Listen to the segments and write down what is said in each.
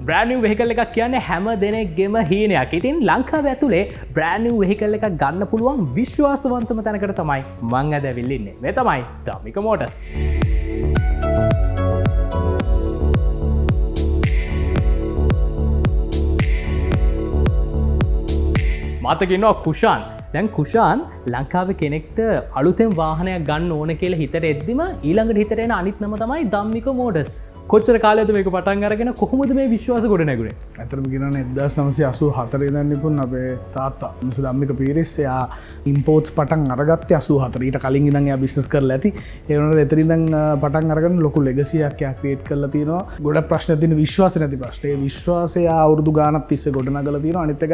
Brand New vehicle එකක් කියන්නේ හැම දෙනෙක්ගේම හීනයක්. ඉතින් ලංකාව ඇතුලේ බ්‍රෑන්ඩ් නිව් වෙහිකල් එකක් ගන්න පුළුවන් විශ්වාසවන්තම තැනකට තමයි මං අද ඇවිල්ලා ඉන්නේ. මේ තමයි ධම්මික මෝටර්ස්. මාතකින්නවා කුෂාන්. දැන් කුෂාන් ලංකාවේ කෙනෙක්ට අලුතෙන් වාහනයක් ගන්න ඕන කියලා හිතට එද්දිම ඊළඟට හිතට එන අනිත් නම තමයි ධම්මික මෝටර්ස්. කොච්චර කාලයද මේක පටන් අරගෙන කොහොමද මේ විශ්වාස ගොඩ නැගුණේ? ඇත්තටම කියනවනේ 1984 ඉඳන් නිපුන් අපේ තාත්තා මිසු ධම්මික පීරිස් එයා ඉම්පෝර්ට්ස් පටන් අරගත්තේ 84. ඊට කලින් ඉඳන් එයා බිස්නස් කරලා ඇති. ඒ වුණාට එතන ඉඳන් පටන් අරගෙන ලොකු ලෙගසියක් එයා ක්‍රියේට් කරලා තියෙනවා. ගොඩක් ප්‍රශ්න තියෙන විශ්වාස නැති ප්‍රශ්න. ඒ විශ්වාසය අවුරුදු ගාණක් තිස්සේ ගොඩනගලා තියෙනවා. අනිත් එක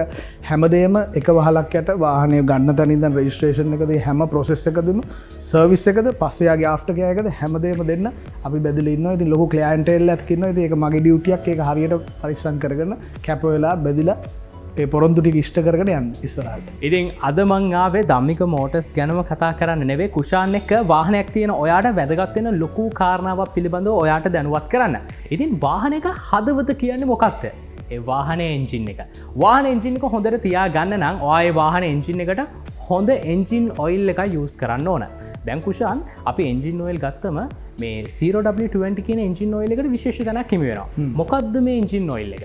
හැමදේම එක වහලක් යට වාහනේ ගන්න තැන ඉඳන් රෙජිස්ට්‍රේෂන් එකදී හැම ප්‍රොසෙස් එකදීම සර්විස් එකද පස්සේ යාගේ ආෆ්ටර් කෙයාර් එකද හැමදේම දෙන්න අපි බැදලා ඉන්නවා. ඉතින් ලොකු ක්ලයන්ට් ඇත්කින්න ඒක මගේ ඩියුටියක් ඒක හරියට පරිස්සම් කරගෙන කැප වෙලා බැදිලා ඒ පොරොන්දු ටික ඉෂ්ට කරගෙන යන්න ඉස්සරහට. ඉතින් අද මං ආවේ ධම්මික මෝටර්ස් ගැනම කතා කරන්න නෙවෙයි කුෂාන් එක්ක වාහනයක් තියෙන ඔයාට වැදගත් වෙන ලොකු කාරණාවක් පිළිබඳව ඔයාට දැනුවත් කරන්න. ඉතින් වාහනයක හදවත කියන්නේ මොකක්ද? ඒ වාහනේ එන්ජින් එක. වාහනේ එන්ජින් එක හොඳට තියාගන්න නම් ඔයා ඒ වාහනේ එන්ජින් එකට හොඳ එන්ජින් ඔයිල් එකක් යූස් කරන්න ඕන. දැන් කුෂාන් අපි එන්ජින් ඔයිල් ගත්තම මේ 0W20 කියන එන්ජින් ඔයිල් එකට විශේෂ තැනක් හිමි වෙනවා. මොකද්ද මේ එන්ජින් ඔයිල් එක?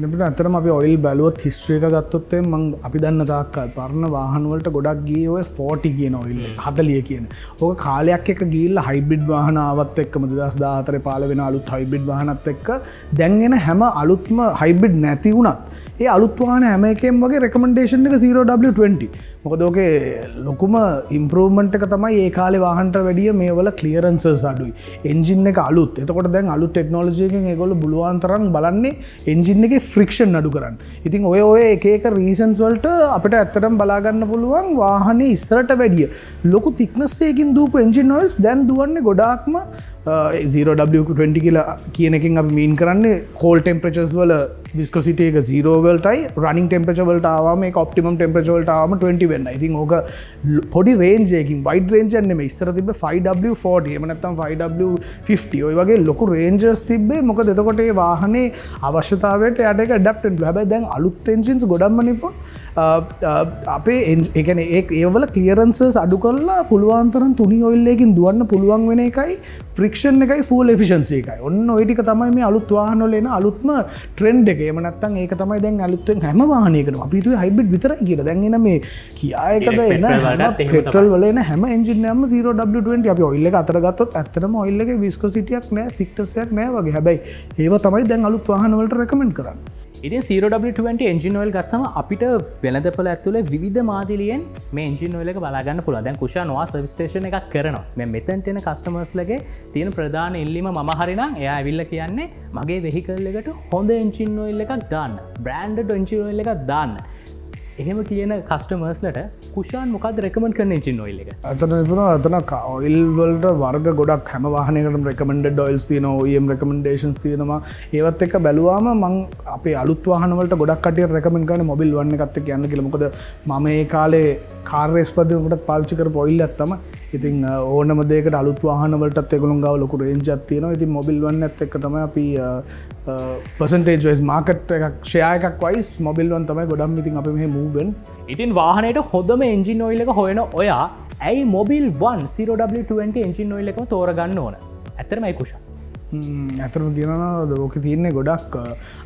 නිපුණ අතරම අපි ඔයිල් බැලුවොත් හිස්ටරි එක ගත්තොත් මම අපි දන්න තාක්කල් පරණ වාහන වලට ගොඩක් ගියේ ඔය 40 කියන ඔයිල් එක 40 කියන. ඕක කාලයක් එක්ක ගිහිල්ලා හයිබ්‍රිඩ් වාහන ආවත් එක්කම 2014 පාල වෙන අලුත් හයිබ්‍රිඩ් වාහනත් එක්ක දැන් එන හැම අලුත්ම හයිබ්‍රිඩ් නැති වුණත් ඒ අලුත් වාහන හැම එකෙම වගේ රෙකමෙන්ඩේෂන් එක 0W20. මොකද ඕකේ ලොකුම ඉම්ප්‍රූව්මන්ට් එක තමයි ඒ කාලේ වාහනට වැඩිය මේවල ක්ලියරන්සස් අඩුයි. එන්ජින් එක අලුත්. එතකොට දැන් අලුත් ටෙක්නොලොජි එකෙන් ඒගොල්ලෝ බුලුවන් තරම් බලන්නේ එන්ජින් එකේ ෆ්‍රික්ෂන් අඩු කරන්න. ඉතින් ඔය එක රීසන්ස් වලට අපිට ඇත්තටම බලා ගන්න පුළුවන් වාහනේ ඉස්සරට වැඩිය ලොකු thickness එකකින් දූපු එන්ජින් ඔයිල්ස් දැන් දුවන්නේ ගොඩාක්ම 0W20 කියලා කියන එකෙන් අපි මීන් කරන්නේ කෝල් ටෙම්පරේචර්ස් වල විස්කොසිටි එක 0 වලටයි රනින් ටෙම්පරේචර් වලට ආවම ඒක ඔප්ටිමම් ටෙම්පරේචර් වලට ආවම 20 වෙන්නයි. ඉතින් ඕක පොඩි රේන්ජ් එකකින් වයිඩ් රේන්ජ් එකක් නෙමෙයි. ඉස්සර තිබ්බ 5W40 එහෙම නැත්නම් 5W50 ඔය වගේ ලොකු රේන්ජර්ස් තිබ්බේ. මොකද එතකොට ඒ වාහනේ අවශ්‍යතාවයට යට එක ඇඩැප්ට් වෙනවා. හැබැයි දැන් අලුත් එන්ජින්ස් ගොඩක්ම නිපොන් අපේ ඒ කියන්නේ ඒවල ක්ලියරන්සස් අඩු කරලා පුළුවන් තරම් තුනි ඔයිල් එකකින් දුවන්න පුළුවන් වෙන එකයි ෆ්‍රික්ෂන් එකයි ෆූල් එෆිෂන්සි එකයි. ඔන්න ඔය ටික තමයි මේ අලුත් වාහන වල එන අලුත්ම ට්‍රෙන්ඩ් එක. එහෙම නැත්නම් ඒක තමයි දැන් අලුත්ෙන් හැම වාහනයකටම අපි හිතුවේ හයිබ්‍රිඩ් විතරයි කියලා. දැන් එන මේ කියා එකද එන පෙට්‍රල් වල එන හැම එන්ජින් එකක්ම 0W20 අපි ඔයිල් එක අතර ගත්තොත් ඇත්තටම ඔයිල් එකේ විස්කොසිටියක් නැහැ, thickness එකක් නැහැ වගේ. හැබැයි ඒව තමයි දැන් අලුත් වාහන වලට රෙකමෙන්ඩ් කරන්නේ. ඉතින් 0W20 එන්ජින් ඔයිල් ගත්තම අපිට වෙළඳපොළ ඇතුලේ විවිධ මාදිලියෙන් මේ එන්ජින් ඔයිල් එක බලා ගන්න පුළුවන්. දැන් කුෂාන් ඔයා සර්විස් ස්ටේෂන් එකක් කරනවා. මේ මෙතෙන්ට එන කස්ටමර්ස්ලගේ තියෙන ප්‍රධාන ඉල්ලීම මම හරිනම් එයා ඇවිල්ලා කියන්නේ මගේ වෙහිකල් එකට හොඳ එන්ජින් ඔයිල් එකක් දාන්න. බ්‍රෑන්ඩඩ් එන්ජින් ඔයිල් එකක් දාන්න. එහෙම කියන කස්ටමර්ස්ලට කුෂාන් මොකක්ද රෙකමෙන්ඩ් කරන එන්ජින් ඔයිල් එක? අතන ඔයිල් වලට වර්ග ගොඩක් හැම වාහනයකටම රෙකමෙන්ඩඩ් ඔයිල්ස් තියෙනවා, OEM රෙකමෙන්ඩේෂන්ස් තියෙනවා. ඒවත් එක්ක බැලුවාම මම අපේ අලුත් වාහන වලට ගොඩක් කටියට රෙකමෙන්ඩ් කරන්නේ මොබිල් 1 එකත් එක්ක යන්න කියලා. මොකද මම ඒ කාලේ කාර් රේස් පදිනකොට පාවිච්චි කරපු ඔයිල් එකක් තමයි. ඉතින් ඕනම දෙයකට අලුත් වාහන වලටත් ඒගොල්ලෝ ගාව ලොකු රේන්ජ් එකක් තියෙනවා. ඉතින් මොබිල් 1 එකත් එක්ක තමයි අපි percentage wise market එකක් share එකක් wise මොබිල් 1 තමයි ගොඩක් ඉතින් අපි මෙහෙ move වෙන්නේ. ඉතින් වාහනයට හොඳම එන්ජින් ඔයිල් එක හොයන ඔයා ඇයි මොබිල් 1 0W20 එන්ජින් ඔයිල් එකම තෝරගන්න ඕන? ඇත්තටම ඒ කුෂාන් ඇතරම කියනවා ඕක තියන්නේ ගොඩක්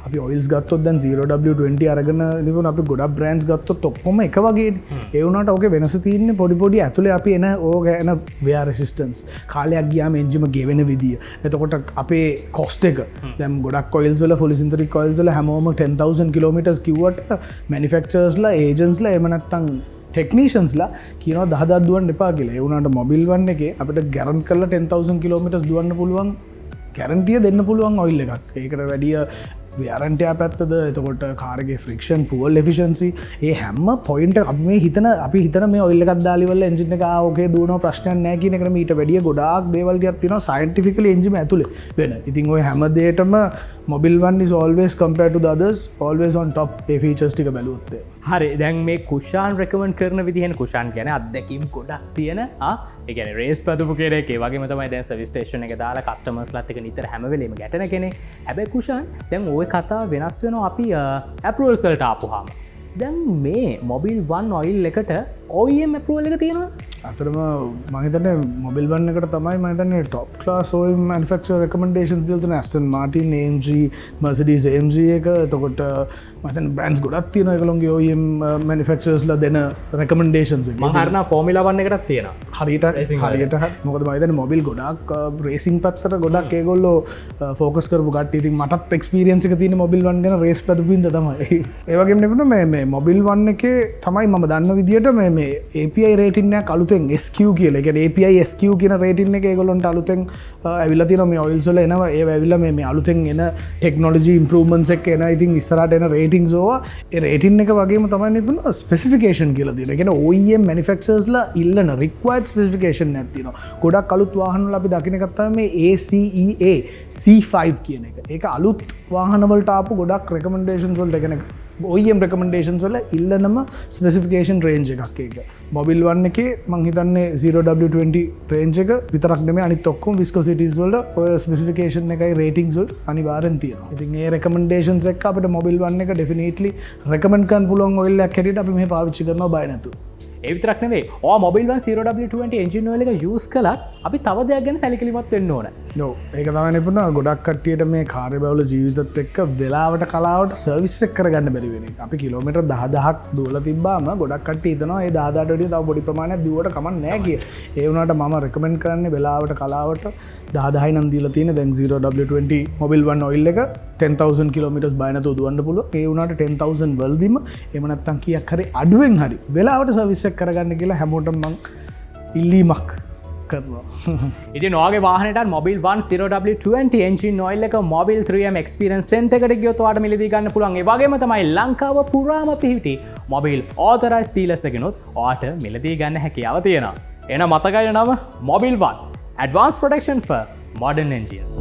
අපි ඔයිල්ස් ගත්තොත් දැන් 0W20 අරගෙන නිකුණ අපි ගොඩක් බ්‍රෑන්ඩ්ස් ගත්තොත් ඔක්කොම එක වගේ ඒ වුණාට ඕකේ වෙනස තියෙන්නේ පොඩි පොඩි ඇතුලේ අපි එන ඕක එන wear resistance කාලයක් ගියාම එන්ජිම ගෙවෙන විදිය. එතකොට අපේ cost එක දැන් ගොඩක් ඔයිල්ස් වල fully synthetic ඔයිල්ස් වල හැමෝම 10000 කිලෝමීටර්ස් කිව්වට manufacturers ලා agents ලා එහෙම නැත්නම් ටෙක්නීෂන්ස්ලා කියනවා 10000ක් දුවන්න එපා කියලා. ඒ වුණාට මොබිල් 1 එකේ අපිට ගැරන්ට් කරලා 10000 කිලෝමීටර්ස් දුවන්න පුළුවන් කැරන්ටිය දෙන්න පුළුවන් ඔයිල් එකක්. ඒකට වැඩිය වැරන්ටය පැත්තද එතකොට කාරගේ ෆ්‍රික්ෂන් ෆුවල් එෆිෂන්සි ඒ හැම පොයින්ට මේ හිතන අපි හිතන මේ ඔයිල්ල එකක්දාලිවල එජින එක ඕකේ දුවන ප්‍රශ්නයක් නෑ කියන එකට ඊට වැඩිය ගොඩාක් දේවල්ගයක් තින සයින්ටිෆිකල එජිම ඇතුළ වෙන ඉතින් ඔය හැමදේටම මොබිල් වන් is always compared to the others always on top A features ටික බැලුවොත් හරි දැන් මේ කුෂාන් රෙකමන් කරන විදිහෙන් කුෂාන් කියන අත්දැකීම් ගොඩක් තියෙන එකන රේස් පදපු කෙරේ වගේ මතමයි දැන් සවිස්ටේෂන එක දාලා කස්ටමස් ලත්තක නිතර හැමවෙලීම ගැටන කෙනෙ හැබැ කුෂාන් දැන් ඔය කතා වෙනස් වෙන අපි ඇපරුවල්සල්ට ආපුහාම දැන් මේ මොබිල් වන් ඔයිල් එකට ඔයම් ඇපරුවල් එක තියෙනවා අතරම මහිතන මොබිල් වන්න එකට තමයි මතන ටොප් ලා සෝයි මන්ෆක්ෂ රකමඩේන් දිල්තන ඇස්ටන් මාටින් AMG මර්සිඩීස් AMG එක තකොට මතන් බ්‍රන්ස් ගොඩක් තියෙන එකලොන්ගේ ඔයම් මනිෆක්ෂස්ල දෙන රකමඩේන්ස් මහරන ෆෝමිල වන්න එකටත් තියෙන හරිට හරියට මොකද මයිතන මොබිල් ගොඩක් රේසින් පත්තර ගොඩක් ඒගොල්ලෝ ෆෝකස් කරපු ගට ඉති මටත් එක්ස්පිරියන්සික තින මොබිල් වන්ගෙන රේස් පදපින්ද තමයි ඒවගේ නෙකට මේ මොබිල් වන්න එක තමයි මම දන්න විදිට මේ API රේටින්න කලුත SQ කියල එක API SQ කියන රේටින්න එක ගොලොන්ට අලුතෙන් ඇවිල තින මේ ඔයිල්සල එනවා ඒ ඇවිල්ල මේ අලුතෙන් එන ටෙක්නෝජි ඉම්පරමන්ස් එක් එන ඉතින් ඉස්සරට එන රේටිං සෝවා රේටින් එක වගේම තමයි නිපුන ස්පෙසිෆිකේෂන් කියල දින ගෙන OEM මනිෆක්ෂර්ස්ල ඉල්ලන රික්වයිඩ් ස්පෙසිෆිකේෂන් ඇතින ගොඩක් කලුත් වාහන ලබි දකිනකත්තා මේ ACEA C5 කියන එක ඒක අලුත් වාහනවලට ආපු ගොඩක් රෙකමන්ඩේෂන් වල්ට එකන OEM රෙකමන්ඩේෂන්ස් වල ඉල්ලනම ස්පෙසිෆිකේෂන් රේන්ජ් එකක් එක මොබිල් වන්න එක මංහිතන්නේ 0W20 රේන්ජ් එක විතරක් නෙමේ අනිත් ඔක්කොම විස්කොසිටිස් වලට ඔය ස්පෙසිෆිකේෂන් එකයි රේටින්ග්ස් වල අනිවාර්යෙන් තියෙනවා. ඉතින් ඒ රෙකමන්ඩේෂන්ස් එක්ක අපිට මොබිල් වන්න එක ඩෙෆිනිට්ලි රෙකමන්ඩ් කරන්න පුළුවන් ඔයිල් එකක් හැටියට අපි මේ පාවිච්චි කරනවා බය නැතුව. ඒ විතරක් නෙවෙයි මොබිල් වන් 0W20 එන්ජින් ඔයිල් එක යූස් කළත් අපි තව දෙයක් ගැන සැලකිලිමත් වෙන්න ඕන. නෝ ඒක තමයි නිපුණ ගොඩක් කට්ටියට මේ කාර්යබහුල ජීවිතත් එක්ක වෙලාවට කලාවට සර්විස් එක කරගන්න බැරි වෙන එක. අපි කිලෝමීටර් 10000ක් දුවලා තිබ්බාම ගොඩක් කට්ටිය හිතනවා ඒ 10000ට වඩා තව පොඩි ප්‍රමාණයක් දුවට කමක් නැහැ කියලා. ඒ වුණාට මම රෙකමෙන්ඩ් කරන්නේ වෙලාවට කලාවට 10000යි නම් දීලා තියෙන දැන් 0W20 මොබිල් වන් ඔයිල් එක 10000 කිලෝමීටර්ස් බය නැතුව දුවන්න පුළුවන්. ඒ වුණාට 10000 වලදීම එහෙම නැත්නම් කීයක් හරි අඩුවෙන් හරි වෙලාවට සර්විස් එක කරගන්න කියලා හැමෝටම මං ඉල්ලීමක් කරනවා. ඉතින් ඔයාගේ වාහනයට මොබිල් වන් 0W20 එන්ජින් ඔයිල් එක මොබිල් 3M එක්ස්පීරියන්ස් සෙන්ටර් එකට ගියොත් ඔයාලට මිලදී ගන්න පුළුවන්. ඒ වගේම තමයි ලංකාව පුරාම පිහිටි මොබිල් ඕතරයිස්ඩ් ඩීලර්ස් එකනොත් ඔයාට මිලදී ගන්න හැකියාව තියෙනවා. එහෙනම් මතකයි නම මොබිල් වන් Advanced Protection for Modern Engineers.